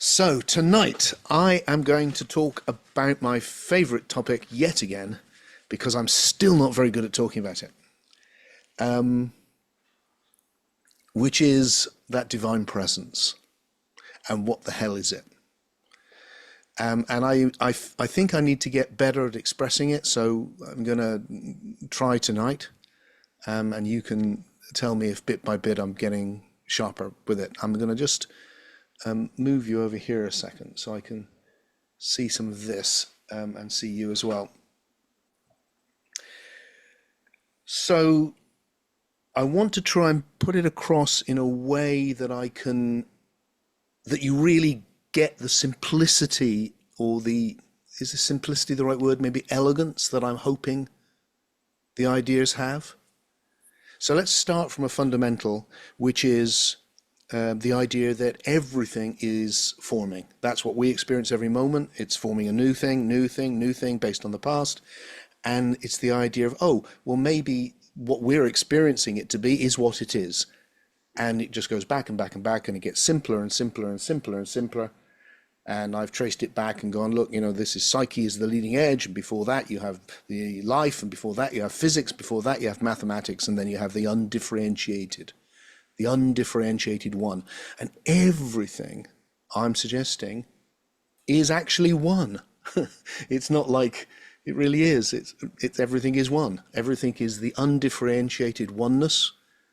So tonight I am going to talk about my favorite topic yet again, because I'm still not very good at talking about it, which is that divine presence and what the hell is it? And I think I need to get better at expressing it, so I'm going to try tonight, and you can tell me if bit by bit I'm getting sharper with it. I'm going to just move you over here a second so I can see some of this and see you as well. So I want to try and put it across in a way that that you really get the simplicity, or is the simplicity the right word? Maybe elegance that I'm hoping the ideas have. So let's start from a fundamental, which is the idea that everything is forming. That's what we experience every moment. It's forming a new thing based on the past. And it's the idea of, oh, well, maybe what we're experiencing it to be is what it is. And it just goes back and back and back, and it gets simpler and simpler and simpler and simpler. And I've traced it back and gone, look, this is psyche is the leading edge, and before that you have the life, and before that you have physics, before that you have mathematics, and then you have the undifferentiated one. And everything I'm suggesting is actually one. It's not like it really is. It's everything is one. Everything is the undifferentiated oneness,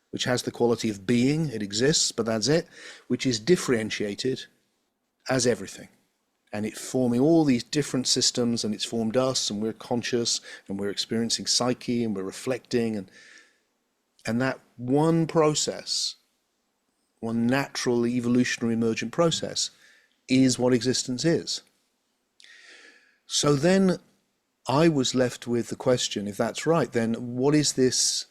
which has the quality of being. It exists, but that's it, which is differentiated as everything. And it's forming all these different systems, and it's formed us, and we're conscious, and we're experiencing psyche, and we're reflecting, and that one process, one natural evolutionary emergent process, is what existence is. So then I was left with the question, if that's right, then what is this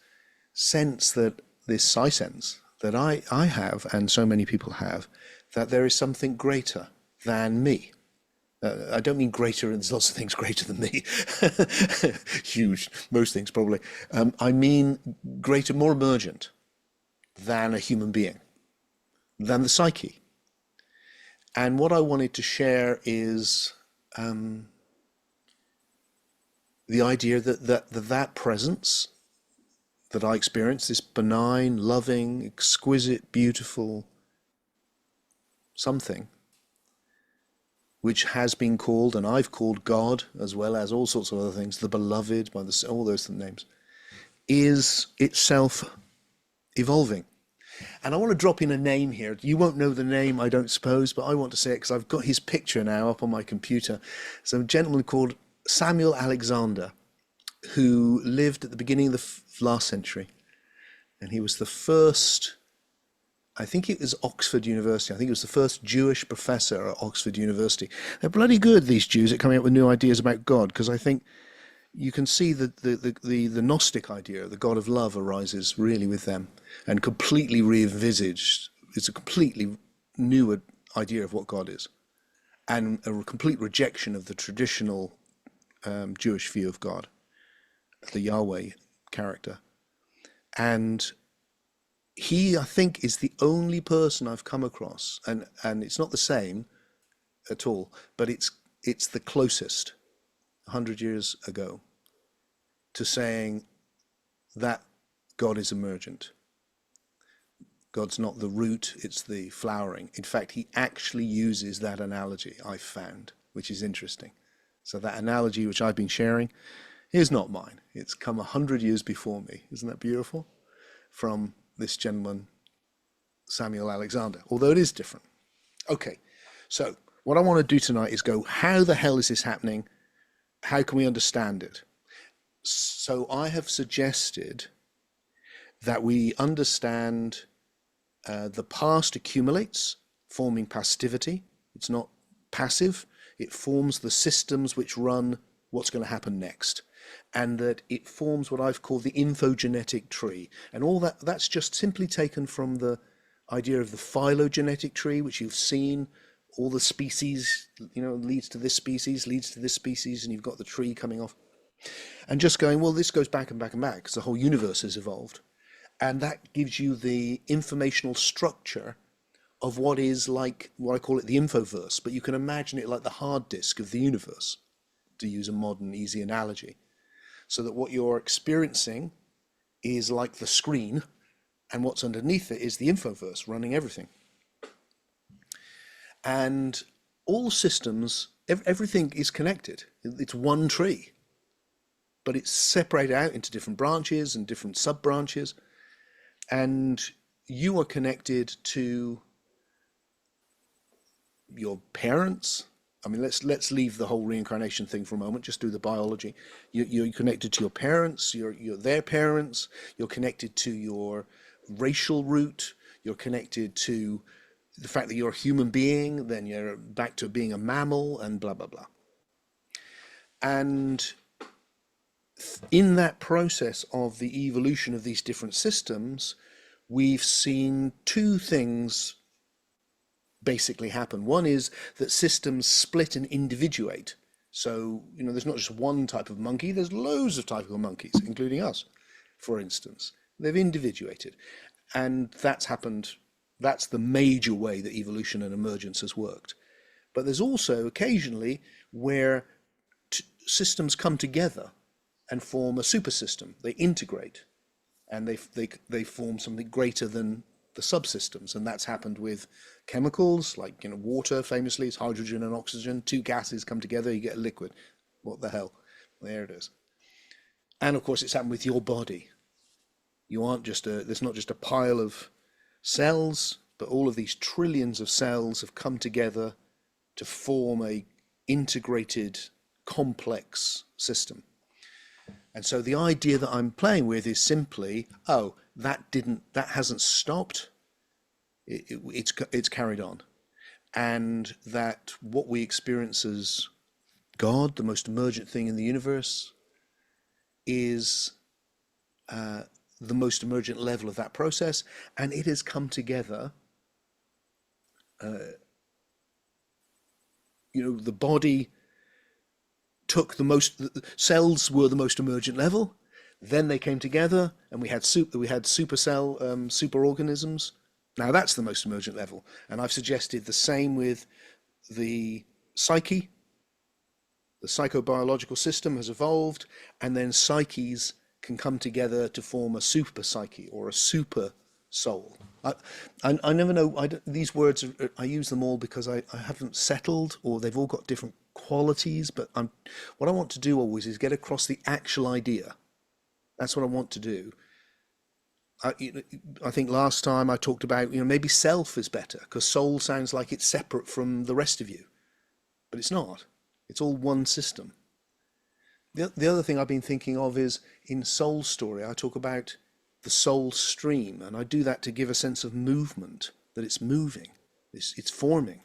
sense I sense that I have, and so many people have, that there is something greater than me? I don't mean greater, and there's lots of things greater than me. Huge, most things probably. I mean greater, more emergent than a human being, than the psyche. And what I wanted to share is the idea that presence that I experience, this benign, loving, exquisite, beautiful something, which has been called, and I've called God, as well as all sorts of other things, the beloved, by all those names, is itself evolving. And I want to drop in a name here. You won't know the name, I don't suppose, but I want to say it because I've got his picture now up on my computer. So a gentleman called Samuel Alexander, who lived at the beginning of the last century. And he was the first, I think it was Oxford University. I think it was the first Jewish professor at Oxford University. They're bloody good, these Jews, at coming up with new ideas about God, because I think you can see that the Gnostic idea, the God of love, arises really with them, and completely re-envisaged. It's a completely new idea of what God is, and a complete rejection of the traditional Jewish view of God, the Yahweh character. And he, I think, is the only person I've come across, and it's not the same at all, but it's the closest, 100 years ago, to saying that God is emergent. God's not the root, it's the flowering. In fact, he actually uses that analogy, I've found, which is interesting. So that analogy which I've been sharing is not mine. It's come 100 years before me. Isn't that beautiful? From this gentleman, Samuel Alexander, although it is different. Okay, so what I want to do tonight is go, how the hell is this happening? How can we understand it? So I have suggested that we understand the past accumulates, forming passivity. It's not passive. It forms the systems which run what's going to happen next. And that it forms what I've called the infogenetic tree. And all that's just simply taken from the idea of the phylogenetic tree, which you've seen. All the species, leads to this species, leads to this species, and you've got the tree coming off. And just going, well, this goes back and back and back, because the whole universe has evolved. And that gives you the informational structure of what is like, what I call it the infoverse, but you can imagine it like the hard disk of the universe, to use a modern, easy analogy. So that what you're experiencing is like the screen, and what's underneath it is the infoverse running everything. And all systems, everything is connected. It's one tree, but it's separated out into different branches and different sub-branches. And you are connected to your parents. I mean, let's leave the whole reincarnation thing for a moment. Just do the biology. You're connected to your parents. You're their parents. You're connected to your racial root. You're connected to the fact that you're a human being. Then you're back to being a mammal, and blah blah blah. And in that process of the evolution of these different systems, we've seen two things basically happen. One is that systems split and individuate. So, there's not just one type of monkey, there's loads of typical monkeys, including us, for instance. They've individuated. And that's happened, that's the major way that evolution and emergence has worked. But there's also occasionally where systems come together and form a super system. They integrate, and they form something greater than the subsystems, and that's happened with chemicals like water. Famously, it's hydrogen and oxygen. Two gases come together, you get a liquid. What the hell? There it is. And of course, it's happened with your body. You aren't just there's not just a pile of cells, but all of these trillions of cells have come together to form a integrated, complex system. And so the idea that I'm playing with is simply, that hasn't stopped. It's carried on, and that what we experience as God, the most emergent thing in the universe, is the most emergent level of that process, and it has come together. The body took cells were the most emergent level. Then they came together, and we had superorganisms. Now that's the most emergent level, and I've suggested the same with the psyche. The psychobiological system has evolved, and then psyches can come together to form a super psyche or a super soul. I never know. These words, I use them all because I haven't settled, or they've all got different qualities. But what I want to do always is get across the actual idea. That's what I want to do. I think last time I talked about, maybe self is better, because soul sounds like it's separate from the rest of you, but it's not. It's all one system. The other thing I've been thinking of is in Soul Story, I talk about the soul stream, and I do that to give a sense of movement, that it's moving, it's forming.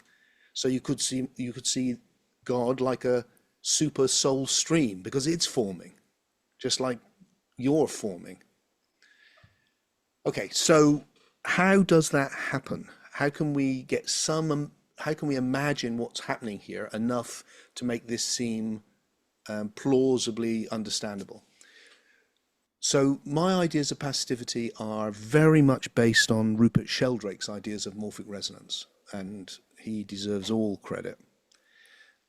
So you could see God like a super soul stream, because it's forming, just like you're forming. Okay, so how does that happen? How can we imagine what's happening here enough to make this seem plausibly understandable? So my ideas of passivity are very much based on Rupert Sheldrake's ideas of morphic resonance, and he deserves all credit.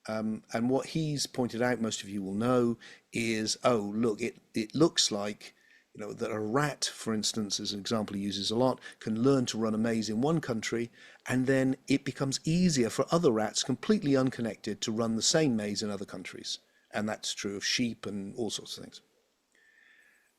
And what he's pointed out, most of you will know, is, look, it looks like that a rat, for instance, as an example he uses a lot, can learn to run a maze in one country, and then it becomes easier for other rats completely unconnected to run the same maze in other countries. And that's true of sheep and all sorts of things.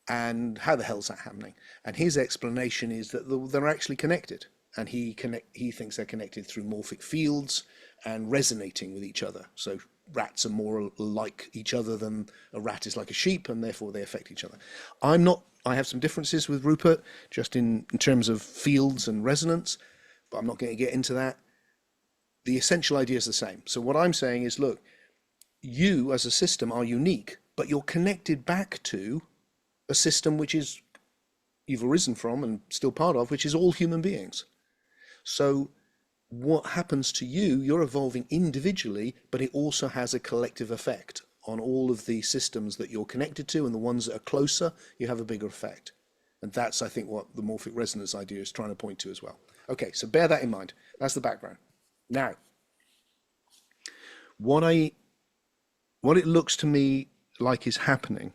And how the hell's that happening? And his explanation is that they're actually connected, and he thinks they're connected through morphic fields and resonating with each other. So rats are more like each other than a rat is like a sheep, and therefore they affect each other. I have some differences with Rupert, just in terms of fields and resonance, but I'm not going to get into that. The essential idea is the same. So what I'm saying is, look, you as a system are unique, but you're connected back to a system which is you've arisen from and still part of, which is all human beings. So what happens to you, you're evolving individually, but it also has a collective effect on all of the systems that you're connected to, and the ones that are closer, you have a bigger effect. And that's, I think, what the morphic resonance idea is trying to point to as well. Okay, so bear that in mind. That's the background. Now, what I what it looks to me like is happening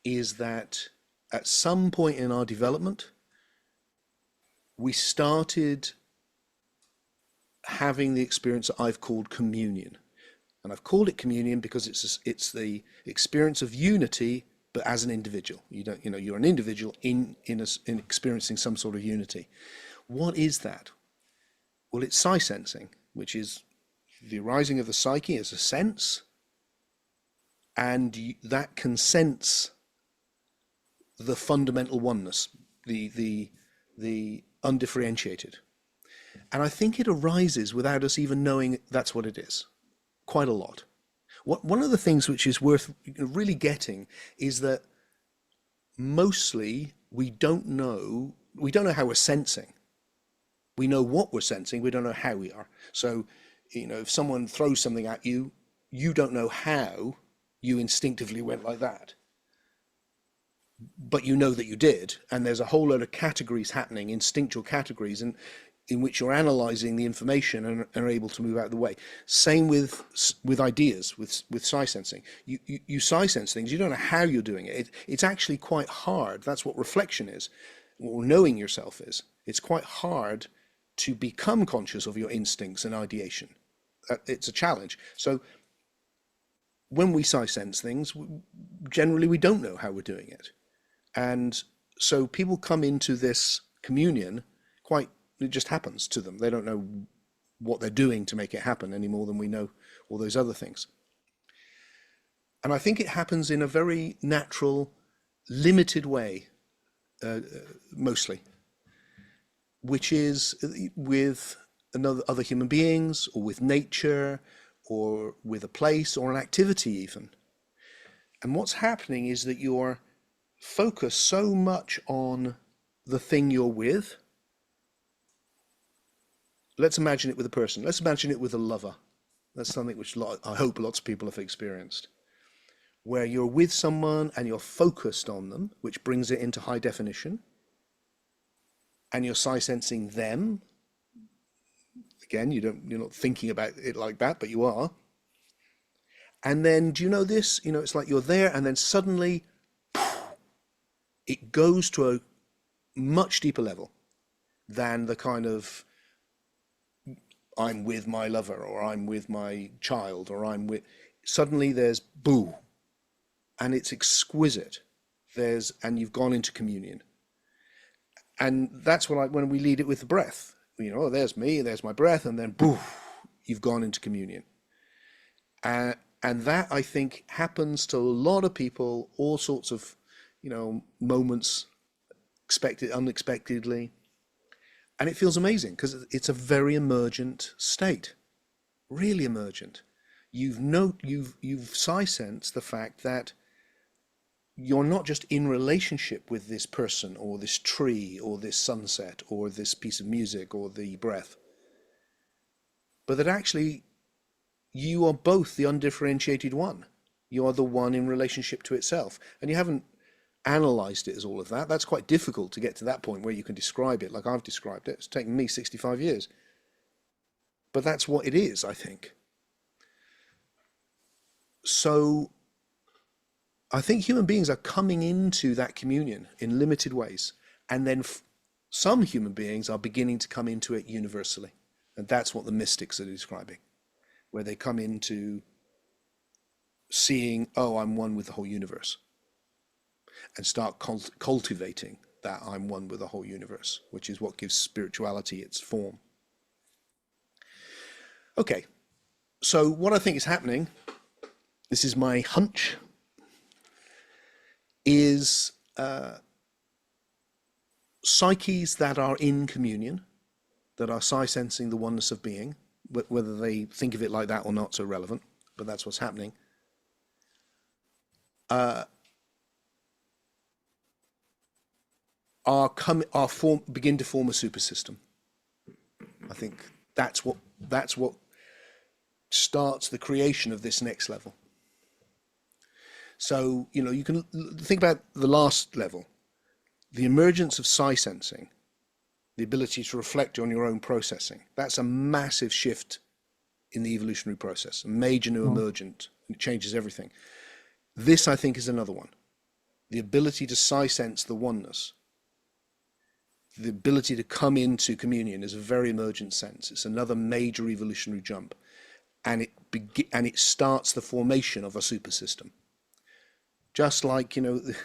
is that at some point in our development, we started having the experience that I've called communion. And I've called it communion because it's the experience of unity, but as an individual. You're an individual in experiencing some sort of unity. What is that? Well, it's psi sensing, which is the arising of the psyche as a sense, and that can sense the fundamental oneness, the undifferentiated. And I think it arises without us even knowing that's what it is, quite a lot. One of the things which is worth really getting is that mostly we don't know how we're sensing. We know what we're sensing, we don't know how we are. So, if someone throws something at you, you don't know how you instinctively went like that. But you know that you did, and there's a whole load of categories happening, instinctual categories, and in which you're analyzing the information and are able to move out of the way. Same with ideas, with psi sensing. You psi sense things, you don't know how you're doing it. It's actually quite hard. That's what reflection is, or knowing yourself is. It's quite hard to become conscious of your instincts and ideation. It's a challenge. So when we psi sense things, generally we don't know how we're doing it. And so people come into this communion it just happens to them. They don't know what they're doing to make it happen any more than we know all those other things. And I think it happens in a very natural, limited way, mostly, which is with other human beings, or with nature, or with a place, or an activity even. And what's happening is that you're focused so much on the thing you're with. Let's imagine it with a person. Let's imagine it with a lover. That's something which I hope lots of people have experienced, where you're with someone and you're focused on them, which brings it into high definition, and you're psi sensing them. Again, you're not thinking about it like that, but you are. And then, do you know this? It's like you're there, and then suddenly it goes to a much deeper level than the kind of I'm with my lover, or I'm with my child, or suddenly there's boo, and it's exquisite. And you've gone into communion. And that's when we lead it with the breath. There's me, there's my breath, and then boo, you've gone into communion. And that, I think, happens to a lot of people, all sorts of, moments, unexpectedly. And it feels amazing because it's a very emergent state, really emergent. You've psi sensed the fact that you're not just in relationship with this person or this tree or this sunset or this piece of music or the breath, but that actually you are both the undifferentiated one. You are the one in relationship to itself, and you haven't analyzed it as all of that. That's quite difficult to get to that point where you can describe it like I've described it. It's taken me 65 years. But that's what it is, I think. So I think human beings are coming into that communion in limited ways. And then some human beings are beginning to come into it universally. And that's what the mystics are describing, where they come into seeing, oh, I'm one with the whole universe, and start cultivating that I'm one with the whole universe, which is what gives spirituality its form. Okay, so what I think is happening, this is my hunch, is psyches that are in communion, that are psi sensing the oneness of being, whether they think of it like that or not, so relevant, but that's what's happening. Begin to form a super system. I think that's what starts the creation of this next level. So, you can think about the last level, the emergence of psi sensing the ability to reflect on your own processing. That's a massive shift in the evolutionary process, a major new emergent. It changes everything. This, I think, is another one. The ability to sense the oneness, the ability to come into communion is a very emergent sense. It's another major evolutionary jump, and it starts the formation of a super system. Just like, the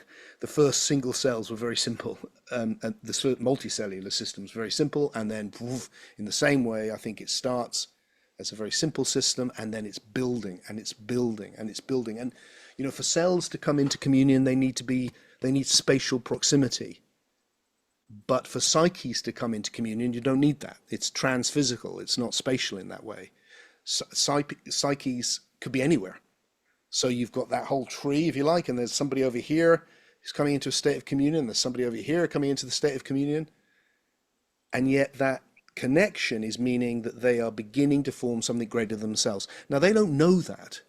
first single cells were very simple, and the multicellular system is very simple, and then in the same way, I think it starts as a very simple system, and then it's building, and it's building, and it's building. And, for cells to come into communion, they need spatial proximity. But for psyches to come into communion, you don't need that. It's transphysical. It's not spatial in that way. Psyches could be anywhere. So you've got that whole tree, if you like, and there's somebody over here who's coming into a state of communion. There's somebody over here coming into the state of communion. And yet that connection is meaning that they are beginning to form something greater than themselves. Now, they don't know that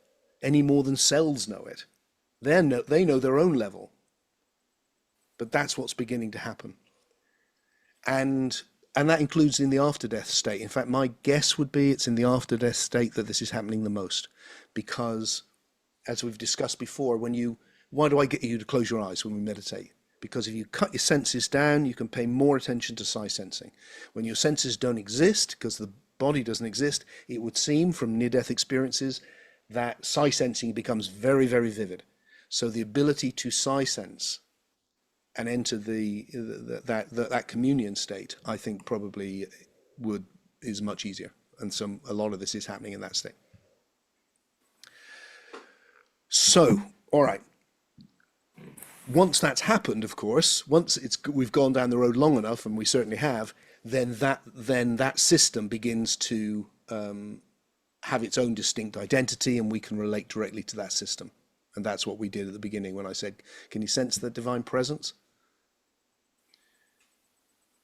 any more than cells know it. They know their own level. But that's what's beginning to happen. And that includes in the after-death state. In fact, my guess would be it's in the after-death state that this is happening the most. Because, as we've discussed before, why do I get you to close your eyes when we meditate? Because if you cut your senses down, you can pay more attention to psi sensing. When your senses don't exist, because the body doesn't exist, it would seem from near-death experiences that psi sensing becomes very, very vivid. So the ability to psi sense and enter that communion state, I think probably is much easier. And a lot of this is happening in that state. So, all right. Once that's happened, of course, once we've gone down the road long enough, and we certainly have, then that system begins to have its own distinct identity, and we can relate directly to that system. And that's what we did at the beginning when I said, can you sense the divine presence?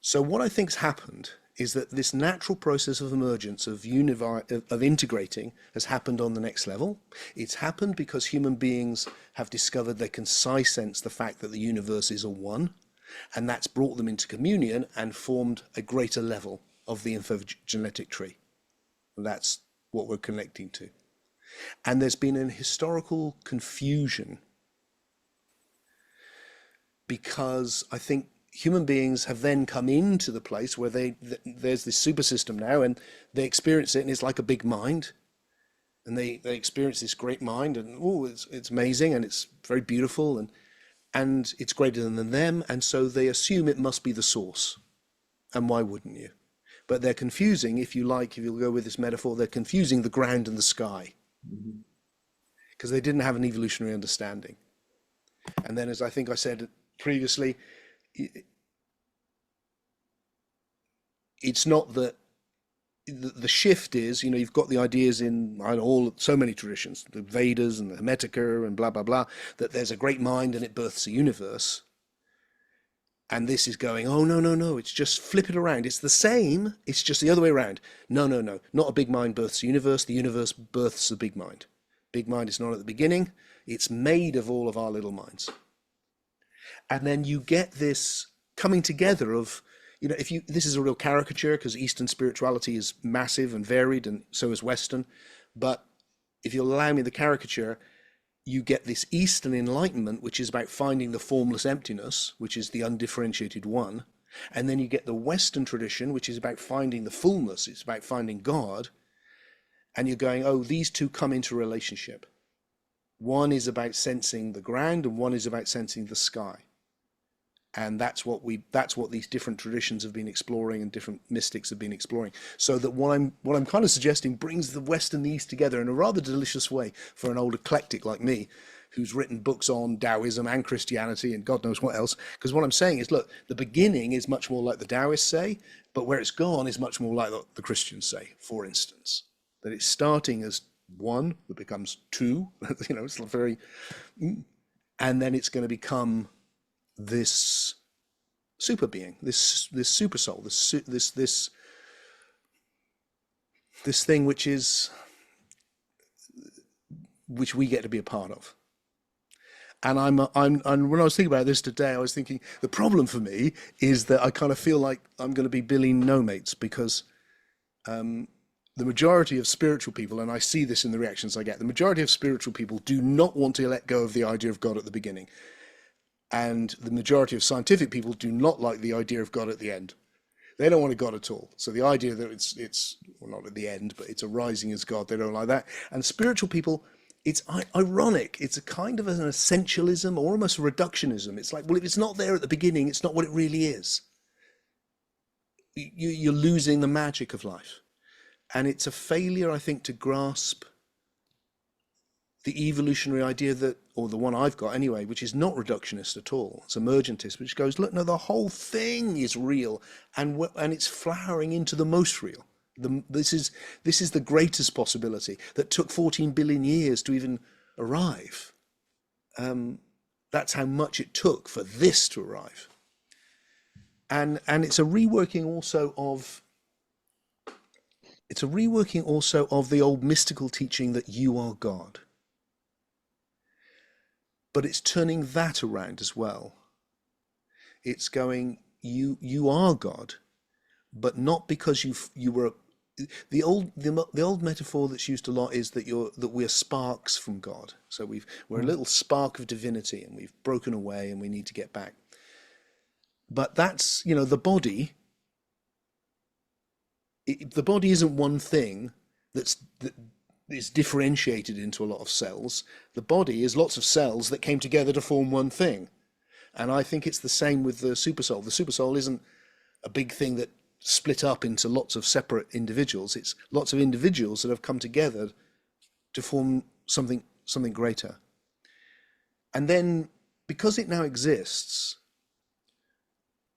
So what I think's happened is that this natural process of emergence, of integrating, has happened on the next level. It's happened because human beings have discovered they can sense the fact that the universe is a one, and that's brought them into communion and formed a greater level of the infogenetic tree. And that's what we're connecting to. And there's been an historical confusion because I think human beings have then come into the place where there's this super system now, and they experience it, and it's like a big mind, and they experience this great mind, and it's amazing, and it's very beautiful, and it's greater than them, and so they assume it must be the source. And why wouldn't you? But they're confusing, if you'll go with this metaphor, they're confusing the ground and the sky, because they didn't have an evolutionary understanding. And then, as I think I said previously, it's not that the shift is, you've got the ideas in so many traditions, the Vedas and the Hermetica and blah, blah, blah, that there's a great mind and it births a universe. And this is going, oh, no, it's just flip it around. It's the same, it's just the other way around. No, not a big mind births a universe. The universe births a big mind. Big mind is not at the beginning. It's made of all of our little minds. And then you get this coming together of, this is a real caricature because Eastern spirituality is massive and varied, and so is Western. But if you'll allow me the caricature, you get this Eastern enlightenment, which is about finding the formless emptiness, which is the undifferentiated one. And then you get the Western tradition, which is about finding the fullness. It's about finding God. And you're going, oh, these two come into relationship. One is about sensing the ground, and one is about sensing the sky. And that's what these different traditions have been exploring, and different mystics have been exploring. So that what I'm kind of suggesting brings the West and the East together in a rather delicious way for an old eclectic like me, who's written books on Taoism and Christianity and God knows what else. Because what I'm saying is, look, the beginning is much more like the Taoists say, but where it's gone is much more like the Christians say, for instance. That it's starting as one that becomes two, it's very, and then it's going to become this super being, this super soul, this thing which we get to be a part of. And when I was thinking about this today, I was thinking the problem for me is that I kind of feel like I'm going to be Biling no mates, because the majority of spiritual people, and I see this in the reactions I get, the majority of spiritual people do not want to let go of the idea of God at the beginning. And the majority of scientific people do not like the idea of God at the end. They don't want a God at all. So the idea that it's well, not at the end, but it's arising as God, they don't like that. And spiritual people, it's ironic. It's a kind of an essentialism or almost a reductionism. It's like, well, if it's not there at the beginning, it's not what it really is. You're losing the magic of life. And it's a failure, I think, to grasp the evolutionary idea that, or the one I've got anyway, which is not reductionist at all. It's emergentist, which goes, look, no, the whole thing is real, and it's flowering into the most real. This is the greatest possibility that took 14 billion years to even arrive. That's how much it took for this to arrive. And it's a reworking also of the old mystical teaching that you are God. But it's turning that around as well. It's going, you are God, but not because you were. The old metaphor that's used a lot is that we're sparks from God. So we're a little spark of divinity, and we've broken away, and we need to get back. But that's, the body. The body isn't one thing that is differentiated into a lot of cells. The body is lots of cells that came together to form one thing. And I think it's the same with the supersoul. The supersoul isn't a big thing that split up into lots of separate individuals. It's lots of individuals that have come together to form something greater. And then, because it now exists,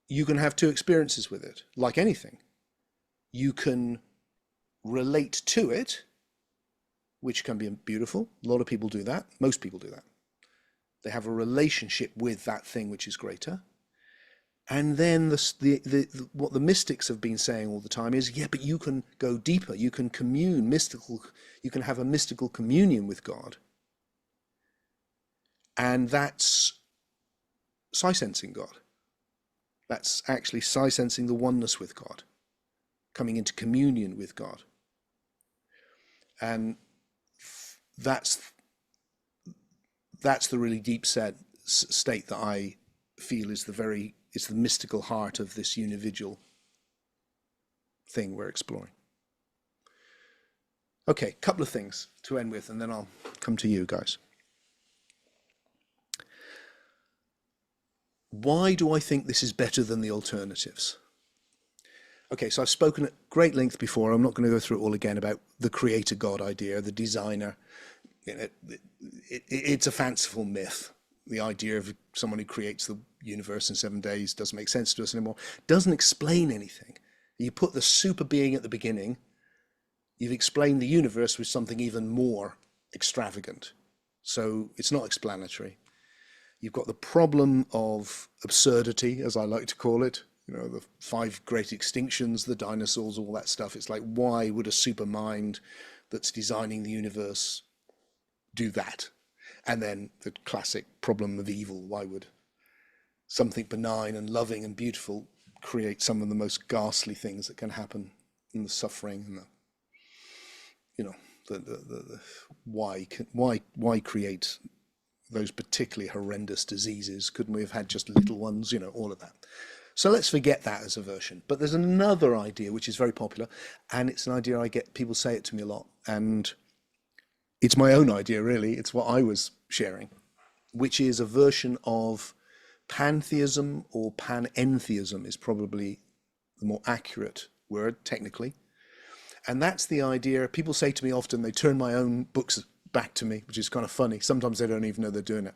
you can have two experiences with it, like anything. You can relate to it, which can be beautiful. A lot of people do that. Most people do that. They have a relationship with that thing which is greater. And then what the mystics have been saying all the time is, yeah, but you can go deeper. You can commune you can have a mystical communion with God. And that's psi-sensing God. That's actually psi-sensing the oneness with God, coming into communion with God. And that's the really deep state that I feel is the mystical heart of this unividual thing we're exploring. Okay, couple of things to end with, and then I'll come to you guys. Why do I think this is better than the alternatives? Okay, so I've spoken at great length before. I'm not going to go through it all again about the creator God idea, the designer. It's a fanciful myth. The idea of someone who creates the universe in 7 days doesn't make sense to us anymore. Doesn't explain anything. You put the super being at the beginning, you've explained the universe with something even more extravagant. So it's not explanatory. You've got the problem of absurdity, as I like to call it. The 5 great extinctions, the dinosaurs, all that stuff. It's like, why would a super mind that's designing the universe do that? And then the classic problem of evil. Why would something benign and loving and beautiful create some of the most ghastly things that can happen, in the suffering and why create those particularly horrendous diseases? Couldn't we have had just little ones? All of that. So let's forget that as a version. But there's another idea which is very popular, and it's an idea I get, people say it to me a lot, and it's my own idea really, it's what I was sharing, which is a version of pantheism, or panentheism is probably the more accurate word technically. And that's the idea, people say to me often, they turn my own books back to me, which is kind of funny. Sometimes they don't even know they're doing it.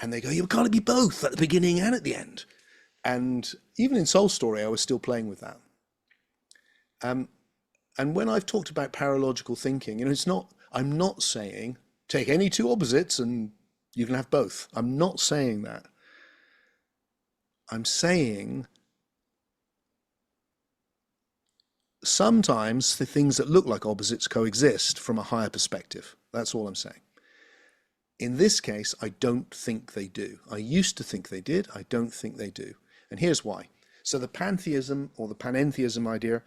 And they go, you can't be both at the beginning and at the end. And even in Soul Story, I was still playing with that. And when I've talked about paralogical thinking, I'm not saying take any two opposites and you can have both. I'm not saying that. I'm saying sometimes the things that look like opposites coexist from a higher perspective. That's all I'm saying. In this case, I don't think they do. I used to think they did. I don't think they do. And here's why. So the pantheism or the panentheism idea,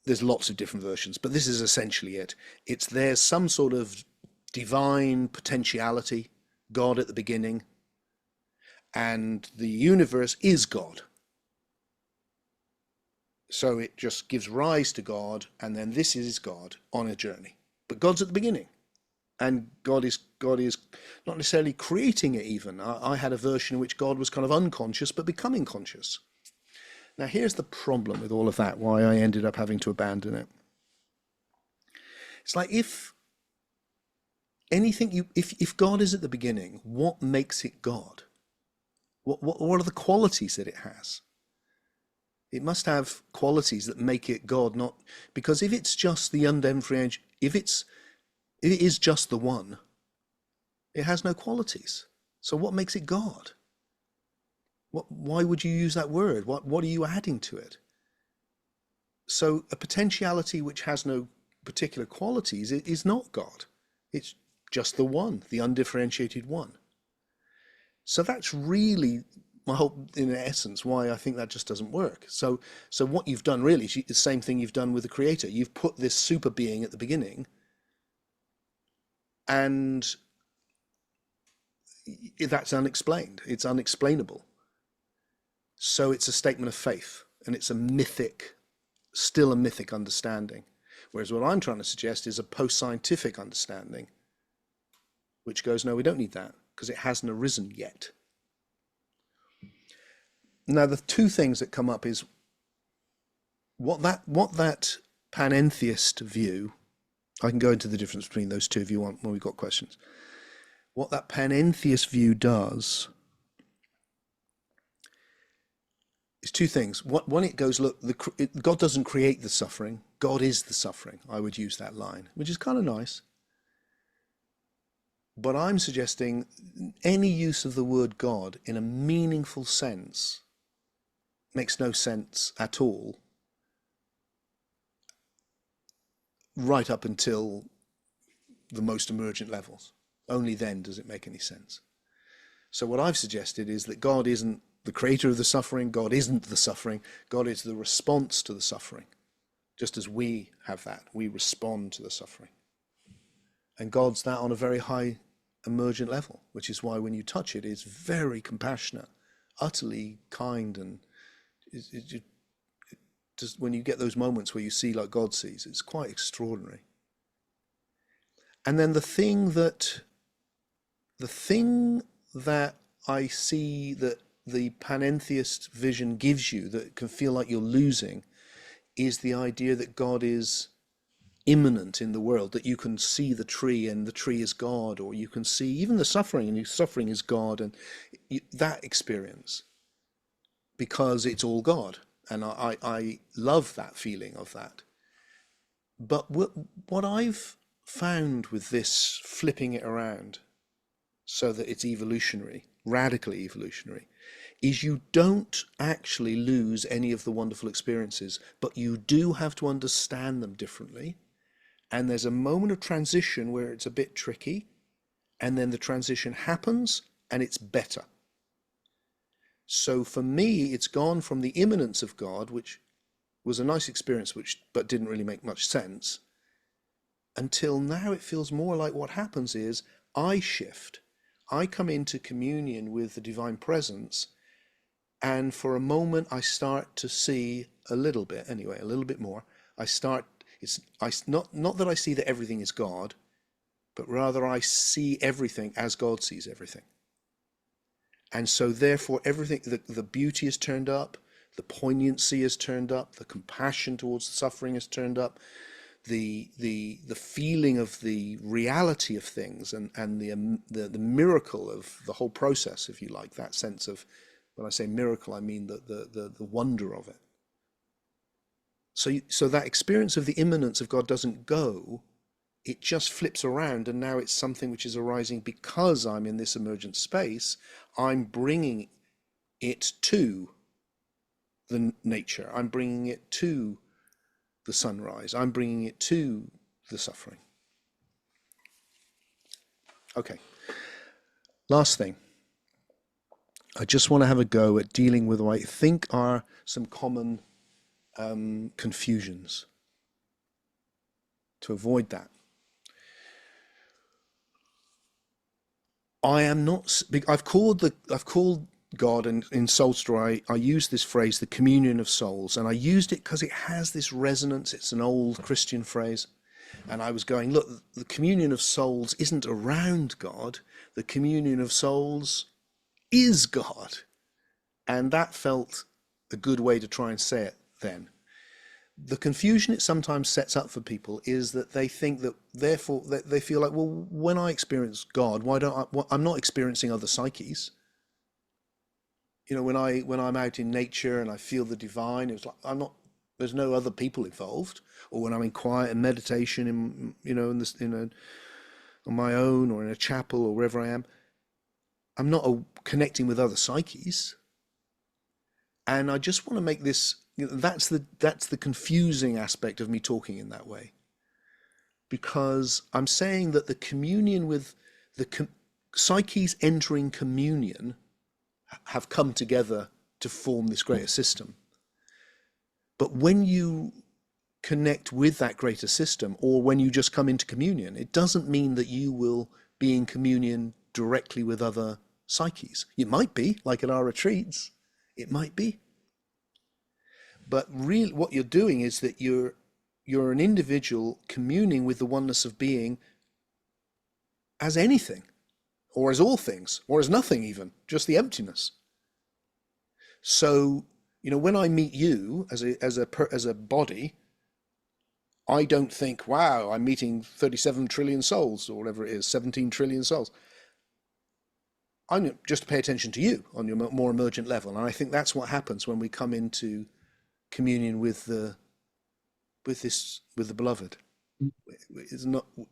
there's lots of different versions, but this is essentially it. It's there's some sort of divine potentiality, God at the beginning, and the universe is God. So it just gives rise to God, and then this is God on a journey. But God's at the beginning. And God is not necessarily creating it even. I had a version in which God was kind of unconscious but becoming conscious. Now here's the problem with all of that, why I ended up having to abandon it. It's like if God is at the beginning, what makes it God? What are the qualities that it has? It must have qualities that make it God, not because if it's just the undifferentiated, if it is just the one, it has no qualities. So what makes it God? Why would you use that word? What are you adding to it? So a potentiality which has no particular qualities is not God. It's just the one, the undifferentiated one. So that's really my whole, in essence, why I think that just doesn't work. So what you've done really is the same thing you've done with the Creator. You've put this super being at the beginning, and that's unexplained. It's unexplainable. So it's a statement of faith, and it's a mythic, still a mythic understanding. Whereas what I'm trying to suggest is a post-scientific understanding, which goes, no, we don't need that, because it hasn't arisen yet. Now, the two things that come up is what that panentheist view, I can go into the difference between those two if you want when we've got questions. What that panentheist view does is two things. One, it goes, look, God doesn't create the suffering. God is the suffering. I would use that line, which is kind of nice. But I'm suggesting any use of the word God in a meaningful sense makes no sense at all right up until the most emergent levels. Only then does it make any sense. So what I've suggested is that God isn't the creator of the suffering, God isn't the suffering, God is the response to the suffering. Just as we have that, we respond to the suffering. And God's that on a very high emergent level, which is why when you touch it, it's very compassionate, utterly kind, and just when you get those moments where you see like God sees, it's quite extraordinary. And then the thing that I see that the panentheist vision gives you that can feel like you're losing is the idea that God is immanent in the world, that you can see the tree and the tree is God, or you can see even the suffering and the suffering is God, and that experience, because it's all God. And I love that feeling of that. But what I've found with this flipping it around so that it's evolutionary, radically evolutionary, is you don't actually lose any of the wonderful experiences, but you do have to understand them differently. And there's a moment of transition where it's a bit tricky, and then the transition happens and it's better. So for me, it's gone from the immanence of God, which was a nice experience, but didn't really make much sense, until now it feels more like what happens is I shift. I come into communion with the divine presence, and for a moment I start to see a little bit, anyway, a little bit more. Not that I see that everything is God, but rather I see everything as God sees everything. And so therefore everything, the beauty is turned up, the poignancy is turned up, the compassion towards the suffering is turned up, the feeling of the reality of things and the miracle of the whole process, if you like, that sense of, when I say miracle, I mean the wonder of it. So that experience of the immanence of God doesn't go, it just flips around, and now it's something which is arising because I'm in this emergent space. I'm bringing it to the nature. I'm bringing it to the sunrise. I'm bringing it to the suffering. Okay. Last thing. I just want to have a go at dealing with what I think are some common confusions to avoid that. I am not. I've called God, and in Soul Story, I use this phrase, the communion of souls, and I used it because it has this resonance. It's an old Christian phrase, and I was going, look, the communion of souls isn't around God. The communion of souls is God, and that felt a good way to try and say it then. The confusion it sometimes sets up for people is that they think that therefore they feel like, well, when I experience God, why don't I? Well, I'm not experiencing other psyches. You know, when I'm out in nature and I feel the divine, it's like I'm not. There's no other people involved. Or when I'm in quiet and meditation, in this, on my own or in a chapel or wherever I am, I'm not connecting with other psyches. And I just want to make this. That's the confusing aspect of me talking in that way, because I'm saying that the communion with the psyches entering communion have come together to form this greater system. But when you connect with that greater system, or when you just come into communion, it doesn't mean that you will be in communion directly with other psyches. You might be, like at our retreats, it might be. But really what you're doing is that you're an individual communing with the oneness of being as anything, or as all things, or as nothing even, just the emptiness. So, when I meet you as a body, I don't think, wow, I'm meeting 37 trillion souls, or whatever it is, 17 trillion souls. I'm just to pay attention to you on your more emergent level. And I think that's what happens when we come into communion with the beloved.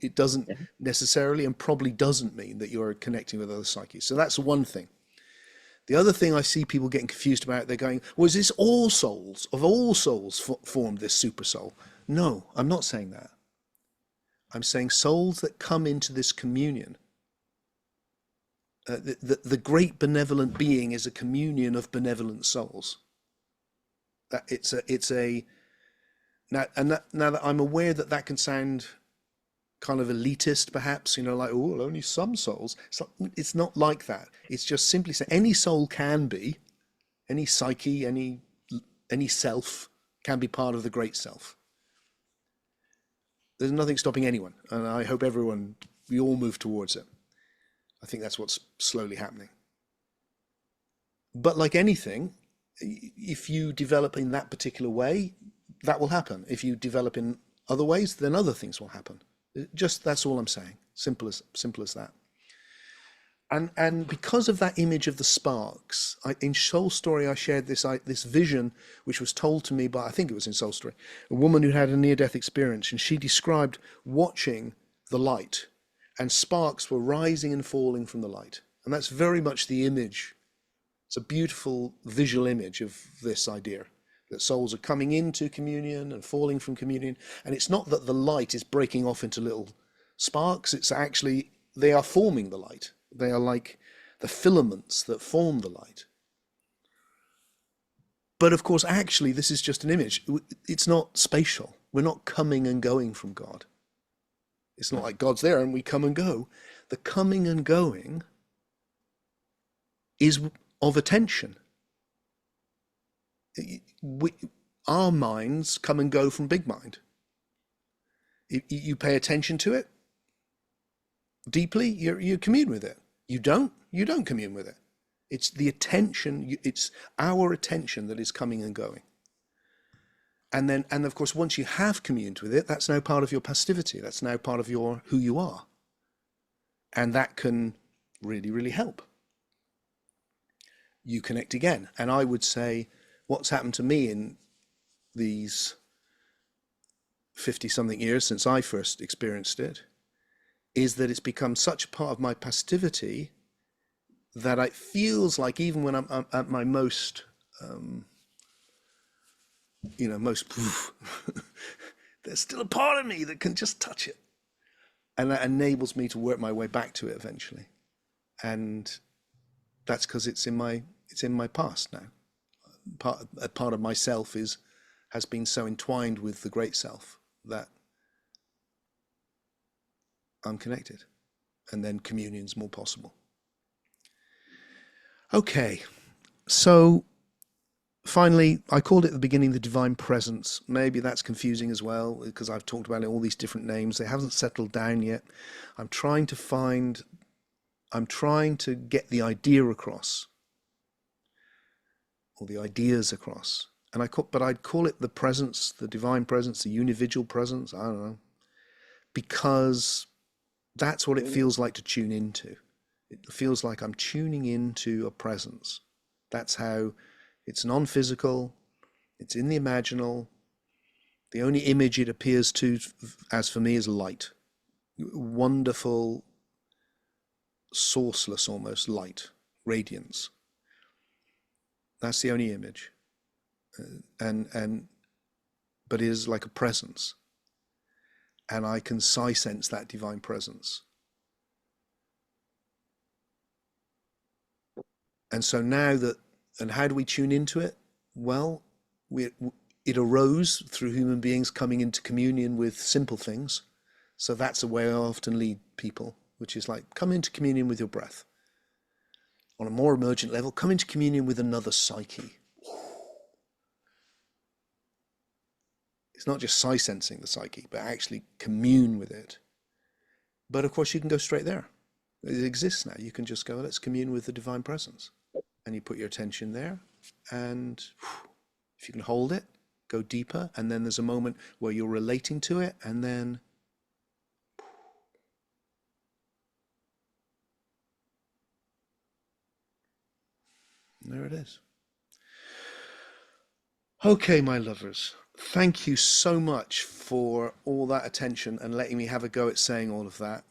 It doesn't necessarily, and probably doesn't mean that you're connecting with other psyches. So that's one thing. The other thing I see people getting confused about, they're going, well, is this all souls, of all souls formed this super soul? No, I'm not saying that. I'm saying souls that come into this communion. The great benevolent being is a communion of benevolent souls. That it's a now that I'm aware that can sound kind of elitist, perhaps, like, oh, only some souls. It's not like that. It's just simply saying any soul can be, any psyche, any self can be part of the great self. There's nothing stopping anyone, and I hope we all move towards it. I think that's what's slowly happening. But like anything, if you develop in that particular way, that will happen. If you develop in other ways, then other things will happen. Just that's all I'm saying. Simple as that. And because of that image of the sparks, in Soul Story I shared this vision, which was told to me by, I think it was in Soul Story, a woman who had a near-death experience, and she described watching the light, and sparks were rising and falling from the light. And that's very much the image. It's a beautiful visual image of this idea, that souls are coming into communion and falling from communion. And it's not that the light is breaking off into little sparks, it's actually, they are forming the light. They are like the filaments that form the light. But of course, actually, this is just an image. It's not spatial. We're not coming and going from God. It's not like God's there and we come and go. The coming and going is of attention. Our minds come and go from big mind. You pay attention to it deeply, you commune with it. You don't commune with it. It's the attention, it's our attention that is coming and going. And of course, once you have communed with it, that's now part of your passivity. That's now part of who you are. And that can really, really help you connect again. And I would say what's happened to me in these 50-something years since I first experienced it is that it's become such a part of my passivity that it feels like even when I'm at my most, most, there's still a part of me that can just touch it. and that enables me to work my way back to it eventually. And that's because it's in my past now. A part of myself has been so entwined with the great self that I'm connected, and then communion's more possible. Okay, so finally, I called it at the beginning the divine presence. Maybe that's confusing as well, because I've talked about it, all these different names. They haven't settled down yet. I'm trying to get the idea across, or the ideas across. But I'd call it the presence, the divine presence, the unividual presence. I don't know, because that's what it feels like to tune into. It feels like I'm tuning into a presence. That's how it's non-physical. It's in the imaginal. The only image it appears to, as for me, is light. Wonderful, sourceless almost light, radiance. That's the only image. But it is like a presence. And I can sense that divine presence. And so and how do we tune into it? Well, it arose through human beings coming into communion with simple things. So that's a way I often lead people, which is like, come into communion with your breath. On a more emergent level, come into communion with another psyche. It's not just sensing the psyche, but actually commune with it. But of course, you can go straight there. It exists now. You can just go, let's commune with the divine presence. And you put your attention there. And if you can hold it, go deeper. And then there's a moment where you're relating to it. And then there it is. Okay, my lovers. Thank you so much for all that attention and letting me have a go at saying all of that.